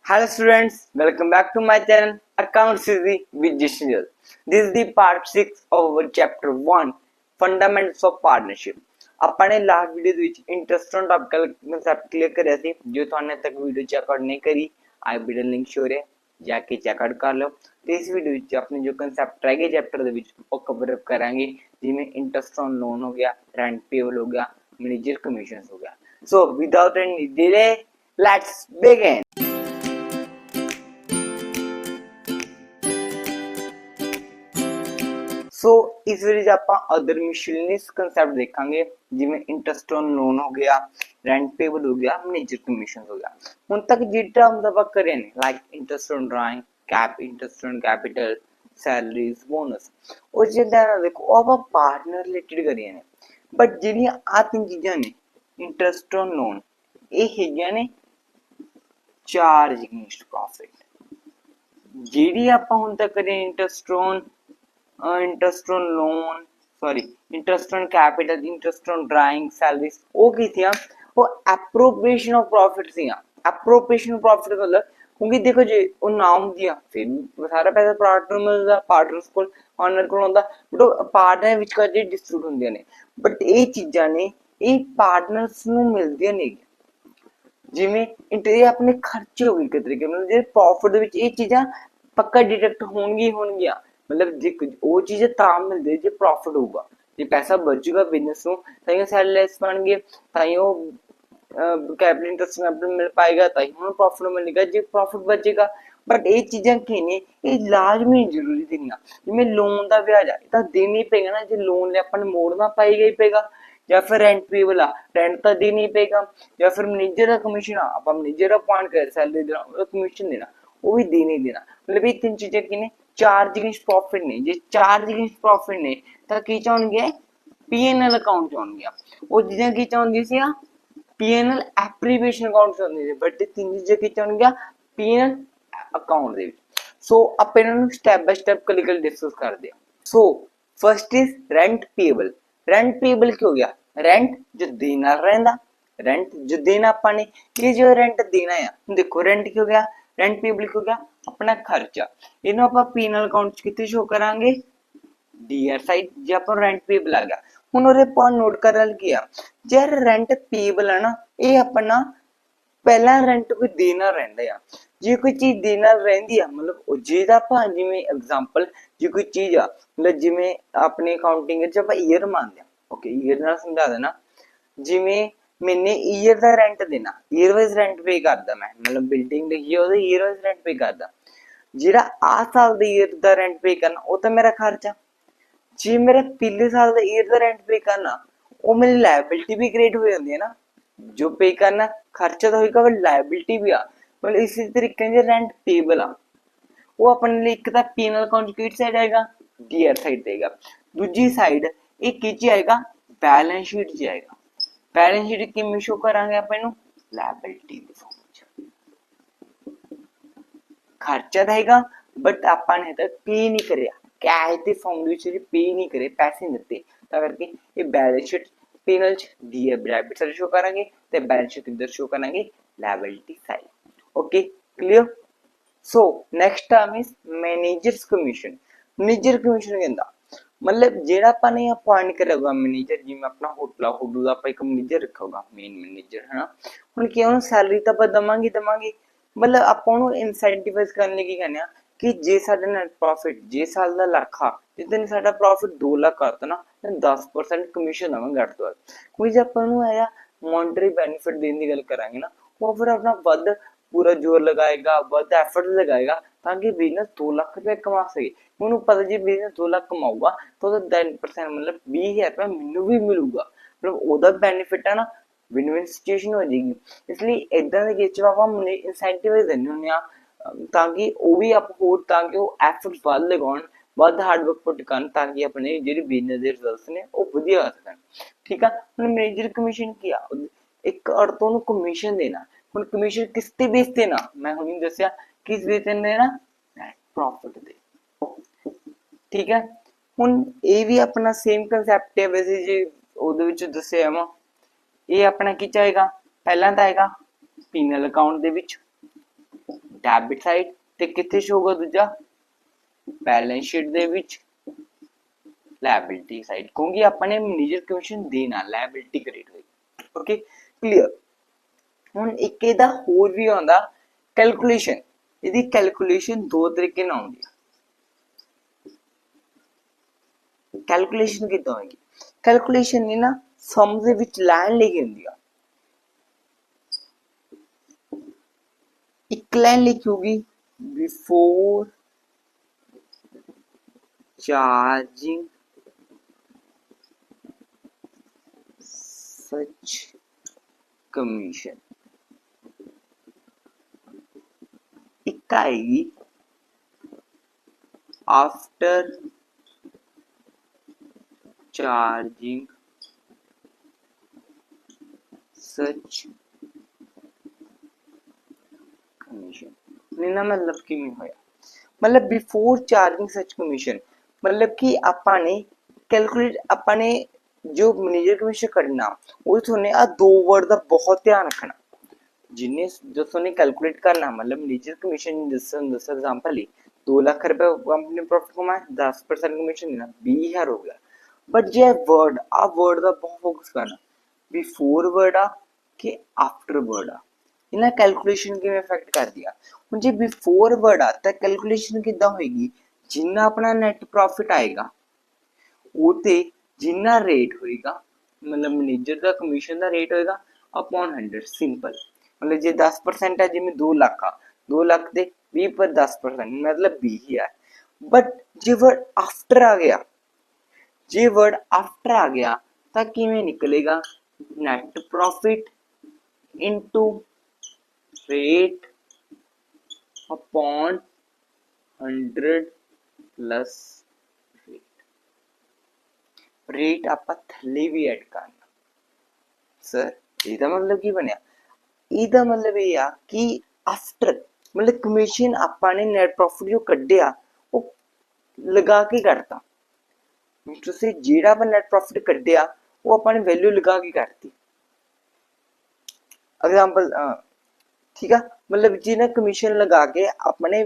Hello students, welcome back to my channel Accounts Easy with Jishil. This is the part 6 of our chapter 1 Fundamentals of Partnership. ਆਪਾਂ ਨੇ last video ਦੇ ਵਿੱਚ interest on ਟਾਪਿਕਲ concept clear ਕਰਿਆ ਸੀ। ਜੋ ਤੁਹਾਨੂੰ ਤੱਕ video check out ਨਹੀਂ ਕਰੀ ਆਈ ਵੀਡੀਓ ਲਿੰਕ ਸ਼ੋ ਰਿਹਾ ਜਾ ਕੇ ਚੈੱਕ ਆਊਟ ਕਰ ਲਓ। ਤੇ ਇਸ ਵੀਡੀਓ ਵਿੱਚ ਆਪਣੇ ਜੋ ਕਨਸੈਪਟ ਰਹਿ ਗਏ ਚੈਪਟਰ ਦੇ ਵਿੱਚ ਉਹ ਕਵਰ ਅਪ ਕਰਾਂਗੇ, ਜਿਵੇਂ ਇੰਟਰਸਟ ਔਨ ਲੋਨ ਹੋ ਗਿਆ, ਰੈਂਟ ਪੇਬਲ ਹੋ ਗਿਆ, ਮੈਨੇਜਰ ਕਮਿਸ਼ਨਸ ਹੋ ਗਿਆ। So without any delay let's begin. So इस वीडियो आप अदर मिसलेनियस कंसेप्ट देखेंगे, जिवें इंटरेस्ट ऑन लोन हो गया, रेंट पेबल हो गया, मैनेजर कमीशन हो गया। हुण तक जो टर्म्स आप करे ने like interest on drawing, cap interest on capital, salaries, bonus, और जिदा देखो आप पार्टनर रिलेटेड करिए ने। बट जिहड़ियां आ तीन चीज़ां ने इंटरेस्ट ऑन लोन ये हैगियां ने चार्ज अगेंस्ट प्रॉफिट। जिहड़ी आप हुण तक करे interest on interest on loan interest on capital, interest on drawing, salaries वो की थी वो एप्रोप्रिएशन ऑफ प्रॉफिट थी। एप्रोप्रिएशन ऑफ प्रॉफिट मतलब क्योंकि देखो जी वो नाम दिया फिर सारा पैसा पार्टनर मिलता, पार्टनर्स को ऑनर को होंदा, बट पार्टनर विच कर जे डिस्ट्रीब्यूट होंदियां ने। बट ये चीज़ां ने ये पार्टनर्स नूं मिलदियां नहीं। जिवें इंटर अपने खर्चे हो गए एक तरीके मतलब जे प्रॉफिट दे विच ये चीज़ां पक्का डिडक्ट होणगियां मतलब जे वो चीज़ तां मिलदी जे प्रॉफिट होगा, जे पैसा बचूगा बिजनेस नूं तां सैलरीज बनगे, तां कैपिटल इंटरेस्ट मिल पाएगा, तां प्रॉफिट मिलेगा जे प्रॉफिट बचेगा। बट ये चीज़ां की ने ये लाजमी जरूरी देनियां। जिवें लोन दा ब्याज आ तां देना ही पेगा ना, जे लोन ले अपन मोड़ना पाएगा ही पेगा, या फिर रेंट पेबल आ रेंट तो देना ही पेगा, या फिर मैनेजर का कमीशन आ आप मैनेजर अपॉइंट कर सैलरी देना कमीशन देना वो भी देना ही देना। मतलब ये तीन चीज़ें की ने चार्ज अगेंस्ट प्रॉफिट ने। जे चार्ज अगेंस्ट प्रॉफिट ने तो की चाहणगे पीएनएल अकाउंट चाहणगे वो चीज़ां की चाहंदी सी पीएनएल एप्रीविएशन अकाउंट चाहंदी सी। बट तीन चीज़ें की चाहणगे पीएनएल अकाउंट दे विच। सो आप इन्हां नूं स्टैप बाय स्टैप कल डिस्कस करदे हां। So first is rent payable. Rent payable क्या हो गया? रेंट जो देना रहिंदा, रेंट जो देना अपने ये जो रेंट देना है देखो रेंट क्यों गया, रेंट पेबल क्यों गया अपना खर्चा। इन्हों आप पीएनएल अकाउंट कितने शो करांगे डीआर साइड जे आप रेंट पेबल आ गया। हुण ओरे पॉइंट नोट करल गया जे रेंट पेबल है ना ये अपना पहला रेंट कोई देना रहिंदा है। जे कोई चीज देना रहिंदी है मतलब जेदा आप जिवें एग्जांपल जे कोई चीज आ मतलब जिवें अपने अकाउंटिंग च आप ईयर मानदे ओके ईयर नाल समझा देना। जिवें मैंने ईयर का रेंट देना ईयर वाइज रेंट पे करदा मैं मतलब बिल्डिंग लिखी है ओदे ईयर वाइज रेंट पे करदा। जेड़ा आ साल दे ईयर दा रेंट पे करना वो तो मेरा खर्चा। जे मेरा पिछले साल दा ईयर दा रेंट पे करना वो मेरी लायबिलिटी भी क्रिएट हो जाती है ना। जो पे करना खर्चा तो होगा बट लायबिलिटी भी आ मतलब इसी तरीके से रेंट पेबल आ वो अपने लिए एक पीएनएल अकाउंट की साइड आएगा डीआर साइड देगा। दूसरी साइड एक किस आएगा बैलेंस शीट च आएगा। बैलेंस शीट किवें शो करांगे अपन नूं लायबिलिटी दे फॉर्म खर्चा रहेगा बट अपन ने तक पे नहीं करे कैश के फॉर्म पे नहीं करे पैसे नहीं दिते करके ये balance sheet PNL DR debit side show करांगे ते बैलेंस शीट इधर शो करांगे liability side. Okay clear. So next term is managers commission. Manager commission कहंदा मतलब जेड़ा अपन ने अपॉइंट करा होगा मैनेजर जिवें अपना होटल दा आप एक मैनेजर रखा होगा मेन मैनेजर है ना। हुण कि उन्हें सैलरी तो आप दवांगे मतलब आप इंसेंटिवाइज करने की कहने कि जे साडा नेट प्रॉफिट जे साल दा लाख आ जितने साडा प्रॉफिट 2 लाख करता ना 10% कमीशन देवांगे घट तो कोई जे अपन नूं आया मॉनेटरी बेनिफिट देने की गल करांगे ना वो फिर अपना वध पूरा जोर लगाएगा वध एफर्ट लगाएगा ताकि बिजनेस 2 लाख रुपए कमा सके। उन्होंने पता जी बिजनेस 2 लाख कमाऊगा तो 10% मतलब 20,000 रुपया मैनू भी मिलूगा मतलब ओदा बेनिफिट है ना विन विन सिचुएशन हो जाएगी। इसलिए इदां दे केस च आपां इंसेंटिवाइज देने हुंदे आ ताकि वो भी आप होर ताकि वो एफर्ट वध लगाउण वध हार्ड वर्क पुट करन ताकि अपने जिहड़े बिजनेस दे रिजल्ट्स ने वो वधिया आ सकन। ठीक है। हुण मैनेजर कमीशन की आ एक अर्थ उन्होंने कमीशन देना। हुण कमीशन किस ते बेस ते ना मैं हुणी दस्सिया किस बेस ते देना प्रॉफिट दे। ठीक है। हुण ये भी अपना सेम कंसैप्ट है वैसे जे ओदे विच दस्सिया वा ये अपना की चाहेगा पहला तो आएगा पीएनएल अकाउंट दे विच ਡੈਬਿਟ ਸਾਈਡ ਤੇ ਕਿੱਥੇ ਸ਼ੋ ਹੋਊਗਾ ਦੂਜਾ बैलेंस शीट ਦੇ ਵਿੱਚ लायबिलिटी साइड क्योंकि अपने मैनेजर कमीशन देना लायबिलिटी क्रेडिट होगी ओके क्लियर ਹੁਣ ਇੱਕ ਇਹਦਾ ਹੋਰ ਵੀ ਆਉਂਦਾ ਕੈਲਕੂਲੇਸ਼ਨ ਇਹਦੀ ਕੈਲਕੂਲੇਸ਼ਨ ਦੋ ਤਰੀਕੇ ਨਾਲ ਆਉਂਦੀ ਹੈ ਕੈਲਕੂਲੇਸ਼ਨ ਕਿੱਦਾਂ ਹੋਏਗੀ ਕੈਲਕੂਲੇਸ਼ਨ ਨੇ ਨਾ ਸਮ ਦੇ ਵਿੱਚ ਲਾਈਨ ਲਿਖੀ ਹੁੰਦੀ ਆ ਇੱਕ ਲਾਈਨ ਲਿਖੀ ਹੋਗੀ ਬਿਫੋਰ charging such commission एक आएगी after charging such commission ना मतलब कि नहीं होया मतलब बिफोर चार्जिंग सच कमीशन मतलब कि ਆਪਾਂ ਨੇ ਕੈਲਕੂਲੇਟ ਆਪਾਂ ਨੇ ਜੋ ਮੈਨੇਜਰ ਕਮਿਸ਼ਨ ਕਰਨਾ ਉਹ ਤੁਹਾਨੂੰ ਆ ਦੋ ਵਰਡ ਦਾ ਬਹੁਤ ਧਿਆਨ ਰੱਖਣਾ ਜਿੰਨੇ ਜੋ ਤੁਹਾਨੂੰ ਕੈਲਕੂਲੇਟ ਕਰਨਾ मतलब मैनेजर कमीशन दस एग्जांपल ली 2 लाख रुपए कंपनी प्रॉफिट कमाया 10% कमीशन देना 20000 हो गया बट जे वर्ड आ वर्ड ਦਾ ਬਹੁਤ ਫੋਕਸ ਕਰਨਾ ਬਿਫੋਰ ਵਰਡ ਆ ਕਿ ਆਫਟਰ ਵਰਡ ਆ ਇਹਨਾਂ ਕੈਲਕੂਲੇਸ਼ਨ ਕਿਵੇਂ ਇਫੈਕਟ ਕਰਦੀ ਆ ਹੁਣ ਜੇ ਬਿਫੋਰ ਵਰਡ ਆ ਤਾਂ ਕੈਲਕੂਲੇਸ਼ਨ ਕਿੱਦਾਂ ਹੋਏਗੀ जिन्ना अपना नेट प्रॉफिट आएगा वो ते जिन्ना रेट होएगा मतलब मैनेजर का कमीशन का रेट होएगा अपॉन 100 सिंपल मतलब जे 10% है जिमें 2 लाख का 2 लाख दे 20 पर 10% मतलब 20 ही है बट जे वर्ड आफ्टर आ गया जे वर्ड आफ्टर आ गया तो किमें निकलेगा net profit into rate upon 100 plus rate आप थले भी ऐड करना सर ਇਹਦਾ मतलब ਕੀ ਬਣਿਆ ਇਹਦਾ मतलब ਇਹ ਆ ਕਿ ਆਫਟਰ मतलब ਕਮਿਸ਼ਨ ਆਪਾਂ ਨੇ ਨੈਟ ਪ੍ਰੋਫਿਟ ਜੋ ਕੱਢਿਆ ਉਹ ਲਗਾ ਕੇ ਕੱਢਤਾ ਤੁਸੀਂ ਜਿਹੜਾ ਆਪਾਂ ਨੈਟ ਪ੍ਰੋਫਿਟ ਕੱਢਿਆ ਉਹ ਆਪਾਂ ਨੇ ਵੈਲਿਊ ਲਗਾ ਕੇ ਕੱਢਤੀ एग्जांपल ठीक है मतलब जिन्हें कमीशन लगा के अपने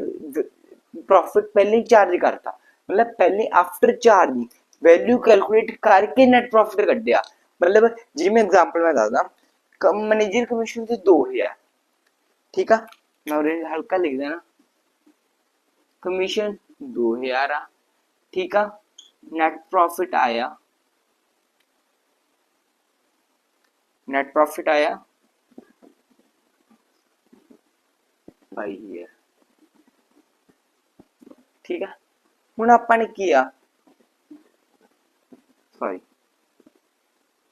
प्रॉफिट पहले ही चार्ज करता मतलब पहले आफ्टर चार्जिंग वैल्यू कैलकुलेट करके नेट प्रॉफिट कटिया मतलब जिमें एग्जांपल मैं दसदा मैनेजर कमीशन से 2000 ठीक है मैं हल्का लिख देना कमीशन 2000 आ ठीक है नेट प्रॉफिट आया भाई है ठीक है हुण आपां ने किया सॉरी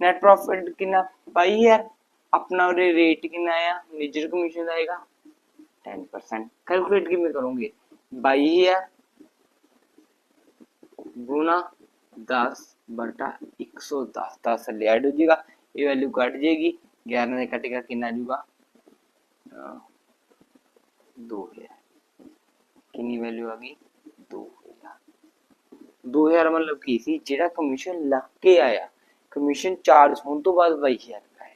नेट प्रॉफिट कितना 22000 अपना रेट कितना आया मैनेजर कमीशन आएगा 10% कैलकुलेट किमें करोगे 22000 गुना 10 बटा 110 10 ले ऐड हो जाएगा ये वैल्यू कट जाएगी 11 से कटेगा कितना आएगा 2000 कितनी वैल्यू आ गई 2000 मतलब की सी जेड़ा कमीशन लग के आया कमीशन चार्ज होने तो बाद 22000 आया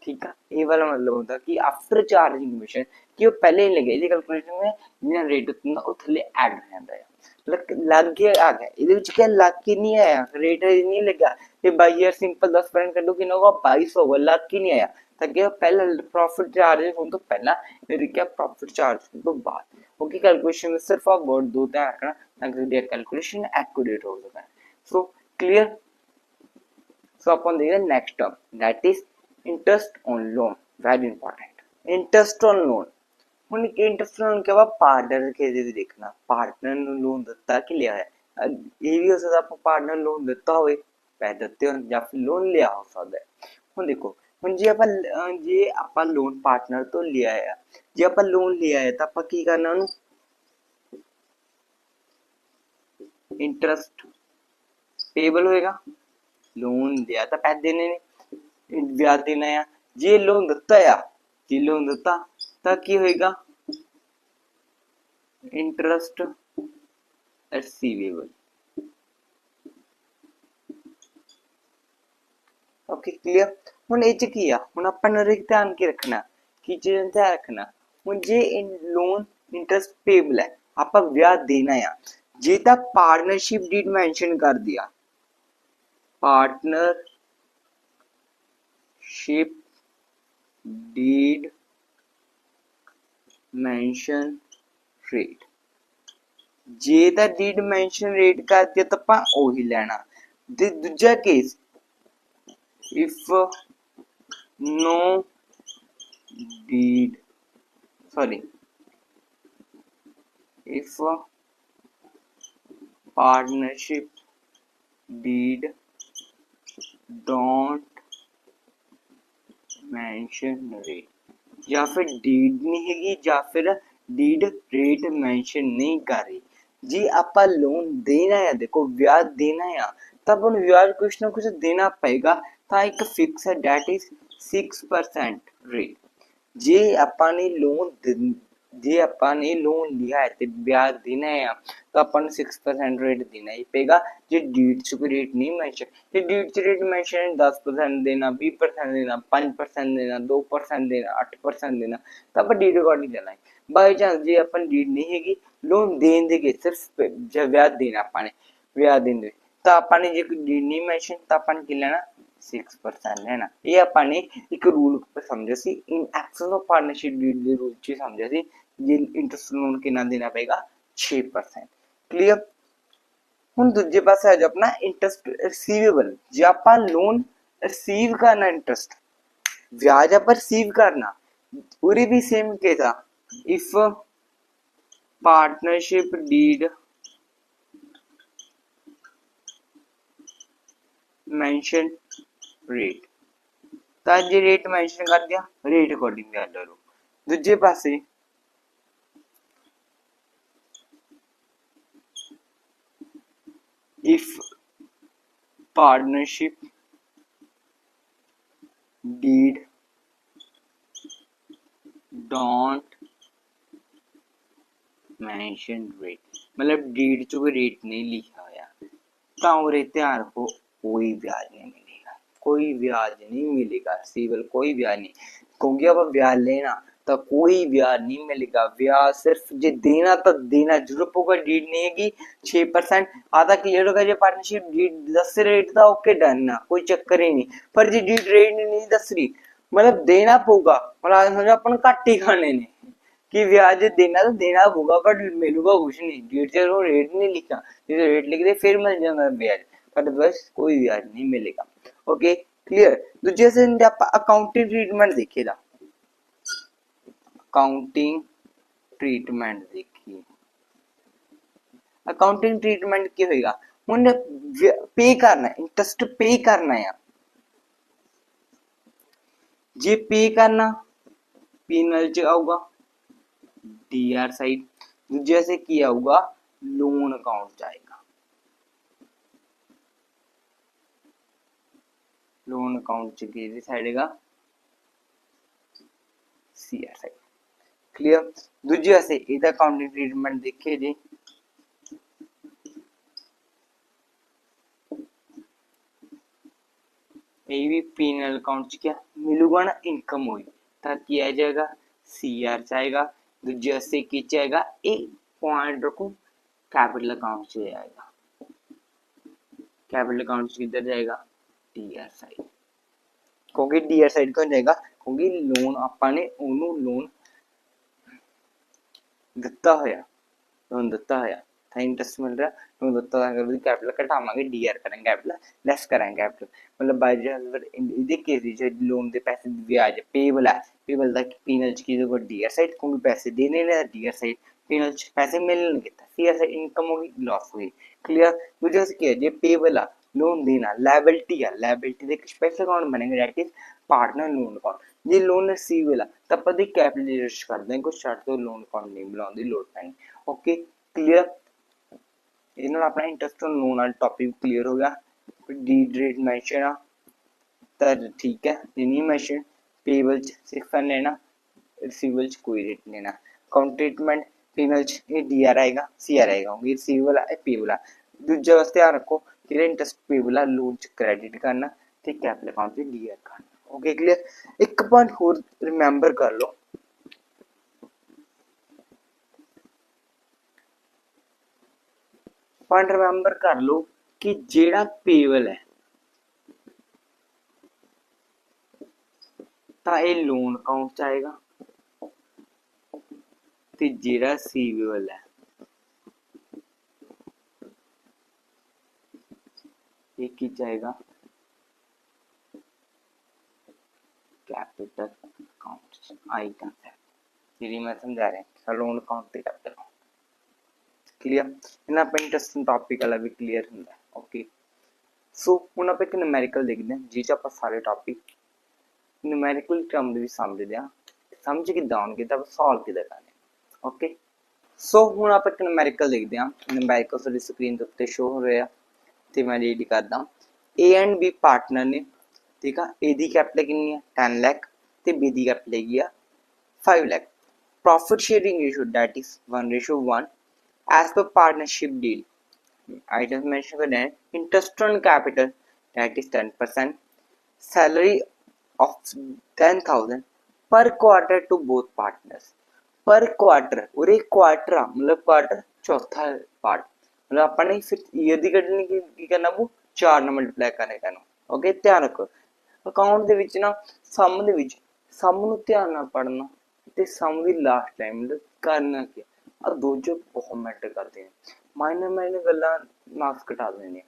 ठीक है ये वाला मतलब होता कि आफ्टर चार्जिंग कमीशन कि वो पहले ही लगे ये कैलकुलेशन में जितना रेट होता वो थल्ले ऐड हो जाता है लग के आ गया ਇਹਦੇ ਵਿੱਚ क्या लग के नहीं आया रेट नहीं लगा ये 22000 सिंपल 10% कर दो कि होगा 2200 होगा लग के नहीं आया ताकि पहला प्रॉफिट चार्ज होने तो पहला फिर क्या प्रॉफिट चार्ज होने तो बाद ओके कैलकुलेशन में सिर्फ आप वर्ड दो ध्यान रखना ताकि ये कैलकुलेशन एक्यूरेट हो सके सो क्लियर सो अपन देखेंगे next term that is interest on loan very important interest on loan ਹੁਣ ਕਿ ਇੰਟਰਸਟ ਲੋਨ ਕਿਹਾ ਪਾਰਟਨਰ ਕਿਸੇ ਵੀ ਦੇਖਣਾ ਪਾਰਟਨਰ ਨੂੰ ਲੋਨ ਦਿੱਤਾ ਕਿ ਲਿਆ ਹੈ ਇਹ ਵੀ ਹੋ ਸਕਦਾ ਆਪਾਂ ਪਾਰਟਨਰ ਲੋਨ ਦਿੱਤਾ ਹੋਵੇ ਪੈਸੇ ਦਿੱਤੇ ਹੋਣ ਜਾਂ ਫਿਰ ਲੋਨ ਲਿਆ ਹੋ ਸਕਦਾ ਹੁਣ ਦੇਖੋ ਹੁਣ ਜੇ ਆਪਾਂ ਲੋਨ ਪਾਰਟਨਰ ਤੋਂ ਲਿਆ ਹੈ ਜੇ ਆਪਾਂ ਲੋਨ ਲਿਆ ਹੈ ਤਾਂ ਆਪਾਂ ਕੀ ਕਰਨਾ ਉਹਨੂੰ इंटरेस्ट पेबल होएगा लोन दिया तो पैसे देने ने ब्याज देना है जे लोन दिता है जे लोन दिता तो की होएगा इंटरेस्ट रिसीवेबल ओके क्लियर हुन ए च की आ हुन अपन ने ध्यान के रखना की चीज ध्यान रखना ਹੁਣ ਜੇ ਲੋਨ ਇੰਟਰਸਟ ਪੇਬਲ ਹੈ, ਆਪਾਂ ਵਿਆਜ ਦੇਣਾ ਆ, ਜੇ ਤਾਂ ਪਾर्टनरशिप डीड मेंशन कर दिया, पार्टनरशिप डीड मेंशन रेट, जे ਤਾਂ डीड मेंशन रेट कर दिया तो ਆਪਾਂ ਉਹੀ ਲੈਣਾ। ਤੇ ਦੂਜਾ case if no deed, sorry, if partnership deed don't mention rate, या फिर डीड नहीं हैगी या फिर डीड रेट मेंशन नहीं कर रही। जी आपा लोन देना है, देखो ब्याज देना है तब उन ब्याज कुछ ना कुछ देना पड़ेगा, तो एक फिक्स है डेट इज 6% रेट। जे ਆਪਾਂ ਨੇ लोन लिया है तो ब्याज देना है तो अपन 6% रेट देना ही पेगा। जे डीड च कोई रेट नहीं मेंशन, जे डीड च रेट मेंशन है 10% देना, 20% देना, 5% देना, 2% देना, 8% देना, तो अपन डीड अकॉर्डिंग देना है। बाई चांस जे अपन डीड नहीं हैगी, लोन देन देगे सिर्फ जब ब्याज देना अपन ब्याज देंगे, तो अपन ने जे डीड नहीं मेंशन तो अपन की लेना 6% लेना। ये अपन ने एक रूल समझा सी, in excess of partnership deed दे रूल च समझा सी, ये इंटरेस्ट लोन कितना देना पड़ेगा 6%। क्लियर। ਹੁਣ ਦੂਜੇ ਪਾਸੇ ਆ ਜਾ ਆਪਣਾ ਇੰਟਰਸਟ ਰਿਸੀਵੇਬਲ, ਜੇ ਆਪਾਂ ਲੋਨ ਰਿਸੀਵ ਕਰਨਾ ਇੰਟਰਸਟ ਵਿਆਜ ਆਪਾਂ ਰਿਸੀਵ ਕਰਨਾ, ਉਰੇ ਵੀ ਸੇਮ ਕੇਸ ਆ, ਇਫ ਪਾर्टनरशिप डीड मेंशन रेट, ਤਾਂ ਜੇ ਰੇਟ ਮੈਂਸ਼ਨ ਕਰ ਦਿਆ ਰੇਟ ਅਕੋਰਡਿੰਗ ਕਰ ਲਓ। ਦੂਜੇ ਪਾਸੇ if partnership deed don't mention rate, मतलब डीड च कोई रेट नहीं लिखा होया, तो उरे ध्यान रखो कोई ब्याज नहीं मिलेगा, कोई ब्याज नहीं मिलेगा, सिविल कोई ब्याज नहीं, क्योंकि अब ब्याज लेना तो कोई ब्याज नहीं मिलेगा। ब्याज सिर्फ जे देना तो देना जरूर होगा, डीड नहीं हैगी 6%, आधा क्लियर होगा। जो पार्टनरशिप डीड 10 रेट था ओके डन ना, कोई चक्कर ही नहीं, पर जे डीड रेट नहीं 10 रही मतलब देना पड़ेगा, मतलब समझो अपन घट ही खाने ने कि ब्याज देना तो देना होगा बट मिलूगा कुछ नहीं, डीड से रेट नहीं लिखा, जैसे रेट लिख दे फिर मिल जाएगा ब्याज, बट बस कोई ब्याज नहीं मिलेगा। Okay clear. दूसरे से अकाउंटिंग ट्रीटमेंट देखिएगा, अकाउंटिंग ट्रीटमेंट देखिए, अकाउंटिंग ट्रीटमेंट क्या होगा, उन्हें पे करना इंटरेस्ट पे करना है, जे पे करना पीनल च आऊगा डीआर साइड, दूसरे से क्या आऊगा लोन अकाउंट जाएगा, लोन अकाउंट च किहदी साइड है सीआर साइड। क्लियर। दूसरे से इधर अकाउंटिंग ट्रीटमेंट देखिए जी, ये भी पीनल अकाउंट च क्या मिलूगा ना इनकम हुई, तो क्या आ जाएगा सीआर जाएगा। दूसरे से क्या जाएगा एक पॉइंट रखो कैपिटल अकाउंट से जाएगा, कैपिटल अकाउंट किधर जाएगा डीआर साइड, क्योंकि डीआर साइड कौन जाएगा क्योंकि लोन ਆਪਾਂ ਨੇ ਉਹਨੂੰ ਲੋਨ ਦਿੱਤਾ ਹੋਇਆ, लोन ਦਿੱਤਾ ਹੋਇਆ ਤਾਂ इंटरेस्ट मिल रहा, लोन ਦਿੱਤਾ होया अगर कैपिटल घटावांगे डीआर करेंगे कैपिटल लेस करेंगे कैपिटल, मतलब बाय चांस ਇਹਦੇ ਕੇਸ ਵਿੱਚ लोन ਦੇ ਪੈਸੇ ਵਿਆਜ पेबल है, पेबल ਦਾ पीनल ਚ ਕੀ ਹੋਗਾ डीआर साइड, क्योंकि पैसे देने ने डीआर साइड, पीनल ਚ पैसे मिलने कितना सीआर साइड इनकम होगी लॉस हुई। क्लियर। दूसरा से क्या है जे पेबल है लोन देना लायबिलिटी है, लायबिलिटी ਦੇ ਇੱਕ स्पेशल अकाउंट बनेगा that is partner loan account, J loan receivable है ਤਾਂ ਆਪਾਂ ਦੀ कैपिटलाइजेशन कर देंगे, कुछ छੱਡ ਤੋਂ लोन अकाउंट नहीं बुलाने ਦੀ ਲੋੜ ਪੈਣੀ। Okay clear. ਇਹ ਨਾਲ ਆਪਣਾ ਇੰਟਰਸਟ ਔਨ ਲੋਨ ਵਾਲਾ ਟੌਪਿਕ ਕਲੀਅਰ ਹੋ ਗਿਆ। ਡੀਡ ਰੇਟ ਮੈਂਸ਼ਨ ਆ ਤਾਂ ਠੀਕ ਹੈ, ਜੇ ਨਹੀਂ ਮੈਂਸ਼ਨ पेबल च 6 लेना, रिसीवेबल च कोई रेट लेना, अकाउंट ट्रीटमेंट पेबल च ये डीआर आएगा सीआर आएगा, क्योंकि रिसीवेबल है पेबल है। दूजा बस ध्यान रखो कि इंटरेस्ट पेबल है लोन च क्रेडिट करना ते कैपिटल अकाउंट च डीआर करना। Okay clear. एक पॉइंट होर रिमेंबर कर लो, पॉइंट रिमेंबर कर लो कि जेड़ा पेबल है तो ये लोन अकाउंट च आएगा ते जेड़ा रिसीवेबल है ये की जाएगा कैपिटल अकाउंट आई कंसेप्ट जी मैं समझा रहा लोन अकाउंट ते कैपिटल क्लियर इना पे इंटरेस्टिंग टॉपिक वाला भी क्लियर ਹੁੰਦਾ ओके सो ਹੁਣ ਆਪਾਂ ਇੱਕ ਨਿਊਮੈਰੀਕਲ ਦੇਖਦੇ ਹਾਂ ਜਿਹ ਚ ਆਪਾਂ ਸਾਰੇ ਟੌਪਿਕ ਨਿਊਮੈਰੀਕਲ ਟਰਮ ਦੇ ਵੀ ਸਮਝਦੇ ਹਾਂ ਸਮਝ ਕਿਦਾਂ ਆਉਣਗੇ ਤਾਂ ਸੋਲਵ ਕਿਦਾਂ ਕਰਨੇ ਓਕੇ ਸੋ ਹੁਣ ਆਪਾਂ ਇੱਕ ਨਿਊਮੈਰੀਕਲ ਦੇਖਦੇ ਹਾਂ ਨਿਊਮੈਰੀਕਲ ਤੁਹਾਡੀ ਸਕਰੀਨ ਦੇ ਉੱਤੇ ਸ਼ੋ ਹੋ ਰਿਹਾ ਤੇ ਮੈਂ ਰੀਡ ਕਰਦਾ ए एंड बी पार्टनर ने ठीक है ए दी कैपिटल कितनी है 10 लाख ते बी दी कैपिटल हैगी है 5 lakh profit sharing ratio that is 1:1 as per partnership deal I just mentioned that interest on capital that is 10% salary of 10,000 per quarter to both partners per quarter और एक quarter मतलब quarter चौथा part मतलब अपन फिर year दी कटनी की करना वो 4 ਨਾਲ ਮਲਟੀਪਲਾਈ ਕਰੇਗਾ ਨੂੰ ਓਕੇ ਧਿਆਨ ਰੱਖੋ ਅਕਾਊਂਟ ਦੇ ਵਿੱਚ ਨਾ ਸਮ ਦੇ ਵਿੱਚ ਸਮ ਨੂੰ ਧਿਆਨ ਨਾਲ ਪੜਨਾ ਤੇ ਸਮ ਦੀ ਲਾਸਟ ਟਾਈਮ ਕਰਨਾ ਕੀ ਆ ਦੋ ਜੋ ਬਹੁਤ ਮੈਟਰ ਕਰਦੇ ਨੇ ਮਾਈਨਰ ਗੱਲਾਂ ਮਾਰਕਸ ਘਟਾ ਦਿੰਦੇ ਨੇ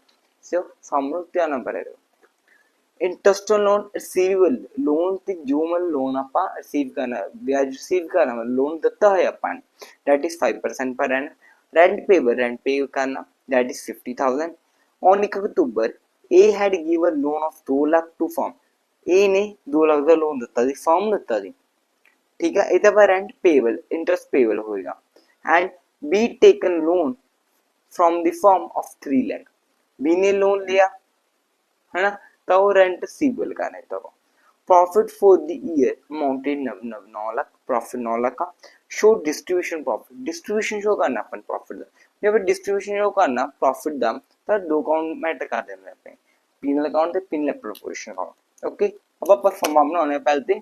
ਸੋ ਸਮ ਨੂੰ ਧਿਆਨ ਨਾਲ ਪੜਿਆ interest on loan receivable loan ते जो मतलब लोन आपा रिसीव करना ब्याज रिसीव करना मतलब लोन दिता है अपन that is 5% per annum rent pay करना that is 50,000 on 1 October A had given loan of 2 lakh to firm A ने 2 लाख ਦਾ ਲੋਨ ਦਿੱਤਾ ਸੀ ਫਰਮ ਦਿੱਤਾ ਸੀ ਠੀਕ ਹੈ ਇਹਦਾ ਪਰ ਰੈਂਟ ਪੇਬਲ ਇੰਟਰਸਟ ਪੇਬਲ ਹੋਏਗਾ and B taken loan from the firm of 3 lakh B ने लोन लिया है ना तो रेंट रिसीवेबल का नहीं तो profit for the year amounted 9 lakh profit 9 lakh का show distribution profit distribution show करना अपन प्रॉफिट जब डिस्ट्रीब्यूशन शो करना प्रॉफिट दा तो दो अकाउंट मैटर कर देने पे पीनल अकाउंट ते पीनल प्रोपोर्शन अकाउंट ओके अब अपन फॉर्म बनाने पहले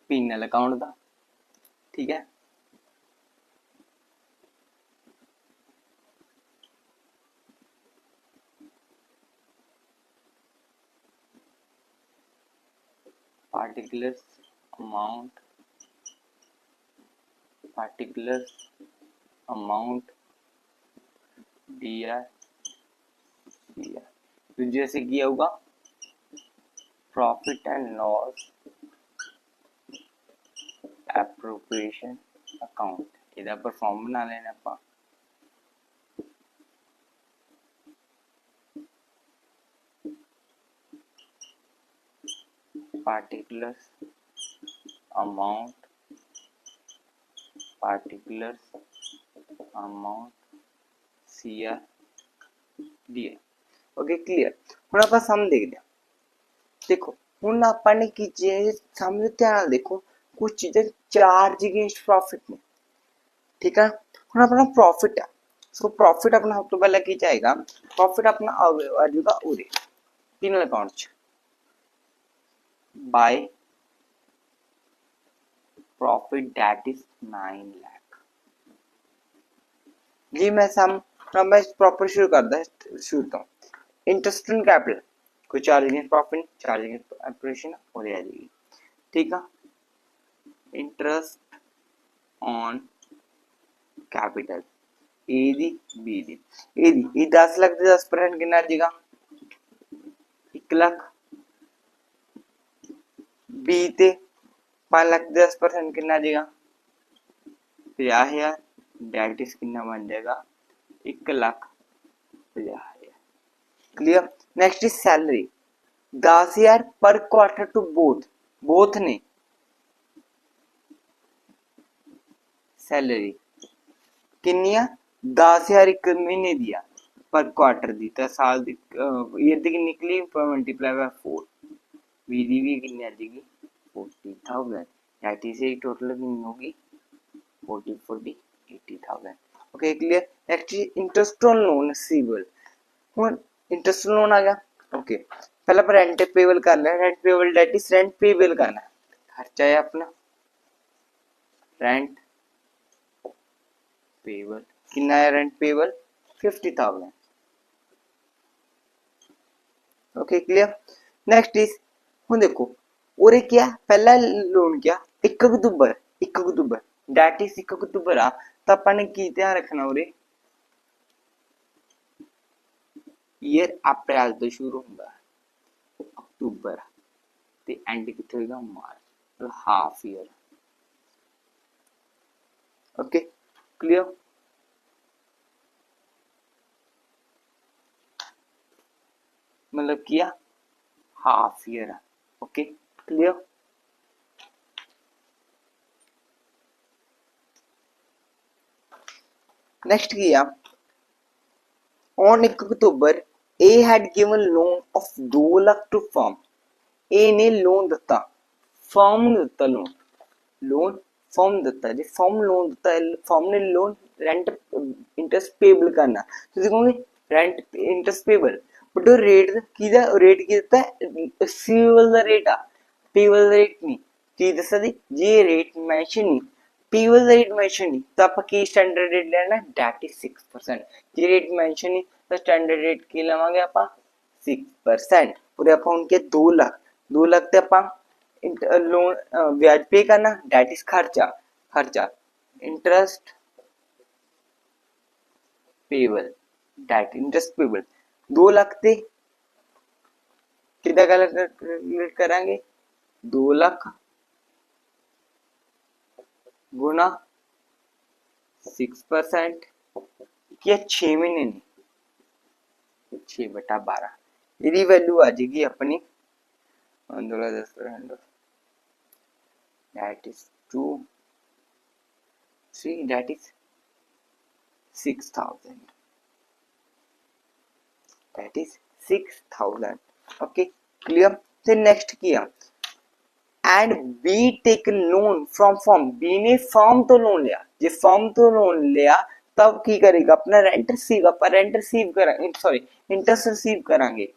पीनल अकाउंट दा ठीक है particular amount दिया तो जैसे किया होगा profit and loss appropriation account इधर पर फॉर्म बना लेना आपा particular amount CR दिया ओके क्लियर ਹੁਣ ਆਪਾਂ ਸਮ ਦੇਖਦੇ ਹਾਂ देखो ਹੁਣ ਆਪਾਂ ਨੇ ਕੀ ਚੀਜ਼ ਸਮਝ ਧਿਆਨ ਦੇਖੋ ਕੁਝ ਚੀਜ਼ਾਂ ਚਾਰਜ ਅਗੇਂਸਟ ਪ੍ਰੋਫਿਟ ਨੇ ਠੀਕ ਹੈ ਹੁਣ ਆਪਣਾ ਪ੍ਰੋਫਿਟ ਹੈ ਸੋ ਪ੍ਰੋਫਿਟ ਆਪਣਾ ਸਭ ਤੋਂ ਪਹਿਲਾਂ ਕੀ ਚਾਹੀਦਾ ਪ੍ਰੋਫਿਟ ਆਪਣਾ ਆ ਜਾਊਗਾ ਉਰੇ ਪੀਨਲ ਅਕਾਊਂਟ ਚ by profit that is 9 lakh जी मैं सम मैं प्रॉपर शुरू करदा शुरू तो इंटरेस्ट ऑन कैपिटल कोई चार्जिंग प्रॉफिट चार्जिंग ऑपरेशन हो जाएगी ठीक है इंटरेस्ट ऑन कैपिटल ए दी बी दी ए 10 लाख ਦੇ 10% ਕਿੰਨਾ ਆ ਜਾਏਗਾ 1 ਲੱਖ बी ते 5 लाख 10% कितना देगा 50,000 डेट इज कितना बन जाएगा 1 lakh 50,000 clear next is salary 10,000 पर क्वार्टर टू बोथ ने सैलरी किन्नी 10,000 एक महीने दिया पर क्वार्टर दी तो साल दी ईयर दी निकली मल्टीप्लाई बाय 4 बीदी भी कितनी आ जाएगी 40,000 दैट इज एक टोटल कितनी होगी 40 80,000 okay clear next interest on loan receivable ਹੁਣ इंटरेस्ट लोन आ गया ओके पहले पर रेंट पेबल करना है rent payable that is rent payable करना खर्चा है अपना रेंट पेबल कितना है rent payable 50,000। Okay clear. Next is ਹੁਣ ਦੇਖੋ ਉਰੇ क्या पहला लोन क्या 1 ਅਕਤੂਬਰ that is 1 ਅਕਤੂਬਰ ਆ ਤਾਂ ਆਪਾਂ ਨੇ ਕੀ ਧਿਆਨ ਰੱਖਣਾ ਉਰੇ ईयर अप्रैल तो शुरू ਹੁੰਦਾ अक्टूबर ਤੇ एंड कितने होगा March half year. Okay clear. मतलब किया half year. Okay clear. Next किया on 1 October A had given loan of 2 lakh to firm. A ने लोन दिता फर्म ने दिता लोन फर्म दिता जी फर्म लोन दिता फर्म ने लोन रेंट इंटरेस्ट पेबल करना तो देखोगे rent interest payable but rate किदा रेट की दिता रिसीवेबल दा रेट आ पेबल रेट नहीं की दसा दी जे रेट मेंशन नहीं पेबल रेट मेंशन नहीं तो आप की स्टैंडर्ड रेट लेना that is 6%। J rate mention नहीं तो स्टैंडर्ड रेट की लवांगे आप 6% और आप उनके 2 लाख ते आप लोन ब्याज पे करना दैट इज खर्चा interest payable that interest payable 2 lakh ते कितना कैलकुलेट करांगे 2 लाख गुना 6% या 6 महीने नहीं 6/12 यदि वैल्यू आ जाएगी अपनी 10% that is 2 3 that is 6,000 that is 6,000। Okay clear. फिर नेक्स्ट किया and B take loan from firm B ने फर्म तो लोन लिया जे फर्म तो लोन लिया तब की करेगा अपना रेंट रिसीव अपन रेंट रिसीव करेंगे सॉरी इंटरेस्ट रिसीव करांगे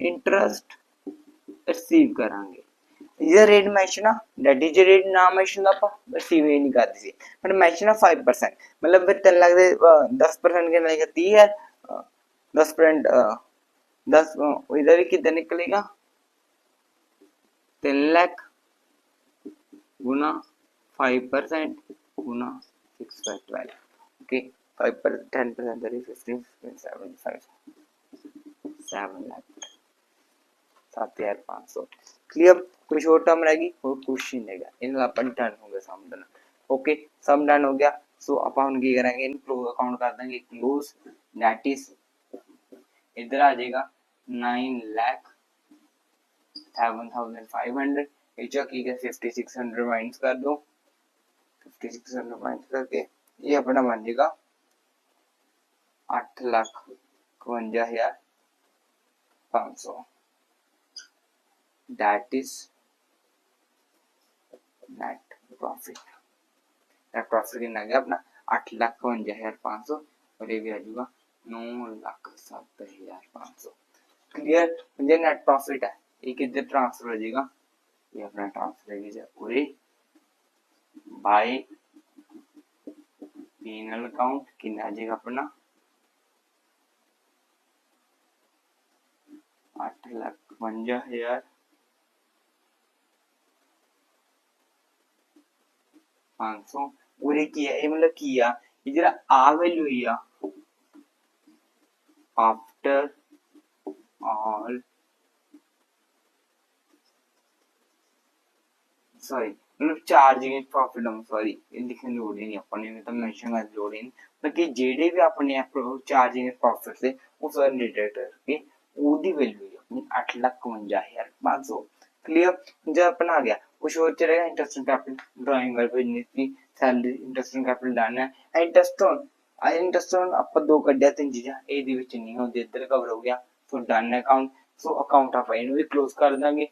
इंटरेस्ट रिसीव करांगे ये rate mention that is rate ना मेंशन आप रिसीव नहीं करते सी पर मेंशन 5% मतलब 3 लाख दे 10% के नहीं करती है 10% 10 इधर ही कितना निकलेगा 3 लाख गुना 5% गुना 6/12 okay 5% 10% that is 15.75 7 lakh 7,500 clear. कुछ और टर्म रहेगी और क्वेश्चन रहेगा इन अपन डन हो गया सम डन। ओके सम डन हो गया सो अपन की करेंगे इन क्लोज अकाउंट कर देंगे क्लोज दैट इज इधर आ जाएगा 9,07,500 जो की 5600 माइनस कर दो 5600 माइनस करके ये अपना बन जाएगा 8,52,500 दैट इज नेट प्रॉफिट कितना गया अपना 8,52,500 और ये भी आ जाएगा 9,07,500 क्लियर। मुझे नेट प्रॉफिट है ये कितने ट्रांसफर हो जाएगा ये अपना ट्रांसफर है पूरे बाय पीनल अकाउंट कितना आ जाएगा अपना 8,52,500 पूरे किया ये मतलब किया इधर आ वैल्यू है आफ्टर ऑल सॉरी मतलब चार्जिंग प्रॉफिट हम सॉरी लिखने की लोड नहीं अपने में तो मेंशन करने की लोड नहीं मतलब कि जेडे भी अपने चार्जिंग प्रॉफिट से उस डिटेक्ट करके ओदी वैल्यू है अपनी 8,52,500 क्लियर। जब अपन आ गया कुछ और चलेगा इंटरेस्ट कैपिटल ड्राइंग वाले बिजनेस की सैलरी इंटरेस्ट कैपिटल डालना है इंटरेस्ट ऑन अपन दो कड्डिया तीन चीज़ां ए दी विच नहीं होंदी इधर कवर हो गया so done account so account आप इन्हें भी क्लोज कर देंगे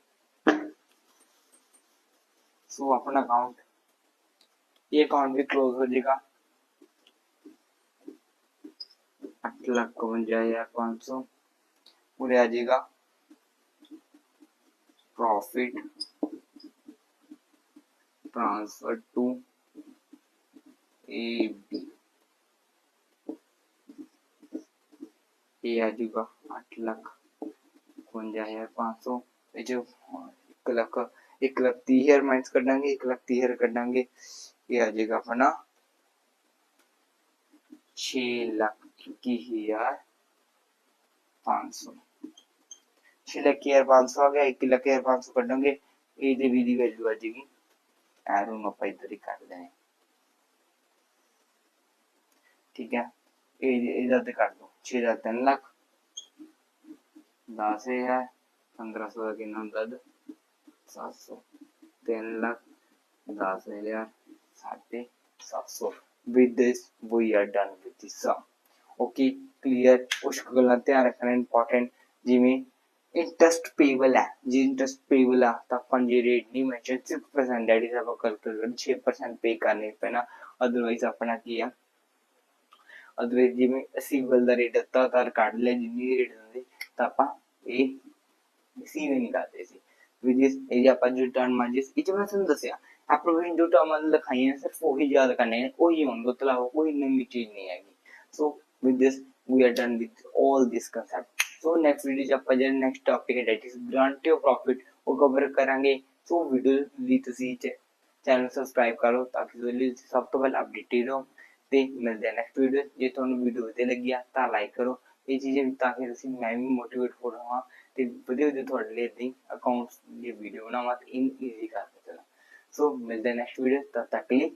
सो अपना अकाउंट ये अकाउंट भी क्लोज हो जाएगा 8,52,500 पूरे आ जाएगा profit transfer to A B ये आ जाएगा 8,52,500 ਇਹ ਜੋ 1,30,000 ਮਾਈਨਸ ਕੱਢਾਂਗੇ 1,30,000 ਕੱਢਾਂਗੇ ਇਹ ਆ ਜਾਏਗਾ ਆਪਣਾ 6,21,500 6,21,500 आ गया 1,21,500 ਕੱਢਾਂਗੇ ਇਹਦੇ ਵੀ ਦੀ ਵੈਲਿਊ ਆ ਜਾਏਗੀ ਐਰੋ ਨੂੰ ਆਪਾਂ ਇੱਧਰ ਹੀ ਕਰ ਦੇਣਾ ठीक है इधर से काट दो 6 हजार 3 लाख 10,000 1500 का कितना होता है 700 3 lakh 10,000 750 with this we are done with this sum okay clear कुछ गल्लां ध्यान रखना इंपॉर्टेंट जिवें इंटरेस्ट पेबल है जी इंटरेस्ट पेबल है तो अपन ये रेट नहीं मेंशन 6% दैट इज अब कैलकुलेट 6% पे करने पैना अदरवाइज अपना किया अदरवाइज जिवें रिसीवेबल दा रेट तार काट लिया जिन्नी रेट दिंदे ਤਾਂ ਆਪਾਂ ਇਹ ਰਿਸੀਵ ਨਹੀਂ ਕਰਦੇ ਸੀ ਵਿਦ ਦਿਸ ਇਹ ਆਪਾਂ ਜੋ ਟਰਮ ਮਾਰਜਿਸ ਇਹ ਮੈਂ ਤੁਹਾਨੂੰ ਦੱਸਿਆ ਐਪਲੀਕੇਸ਼ਨ ਜੋ ਟਰਮ ਲਿਖਾਈਆਂ ਸਿਰਫ ਉਹੀ ਯਾਦ ਕਰਨੇ ਨੇ ਉਹੀ ਹੋਣ ਤੋਂ ਇਲਾਵਾ ਕੋਈ ਨਵੀਂ ਚੀਜ਼ ਨਹੀਂ ਹੈਗੀ so with this we are done with all this concept so next video ਚ ਆਪਾਂ ਜਿਹੜਾ ਨੈਕਸਟ ਟੌਪਿਕ ਹੈ that is guarantee of profit ਉਹ ਕਵਰ ਕਰਾਂਗੇ ਸੋ ਵੀਡੀਓ ਲਈ ਤੁਸੀਂ ਚੈਨਲ ਸਬਸਕ੍ਰਾਈਬ ਕਰੋ ਤਾਂ ਕਿ ਤੁਸੀਂ ਸਭ ਤੋਂ ਪਹਿਲਾਂ ਅਪਡੇਟਡ ਰਹੋ ਤੇ ਮਿਲਦੇ ਆ ਨੈਕਸਟ ਵੀਡੀਓ ਜੇ ਤੁਹਾਨੂੰ ਵੀਡੀਓ ਵਧੀਆ ਲੱਗੀ ਆ ਤਾਂ ਲਾਈਕ ਕਰੋ ਇਹ ਚੀਜ਼ਾਂ ਤਾਂ ਕਿ ਤੁਸੀਂ ਮੈਂ ਵੀ ਮੋਟੀਵੇਟ ਹੋ ਰਹਾ ਤੇ ਵਧੀਆ ਵਧੀਆ ਤੁਹਾਡੇ ਲਈ ਦੀ ਅਕਾਊਂਟਸ ਦੀ ਵੀਡੀਓ ਬਣਾਵਾਂ ਤੇ ਇਨ ਈਜ਼ੀ ਕਰ ਸਕਾਂ ਸੋ ਮਿਲਦੇ ਆ ਨੈਕਸਟ ਵੀਡੀਓ ਤਦ ਤੱਕ ਲਈ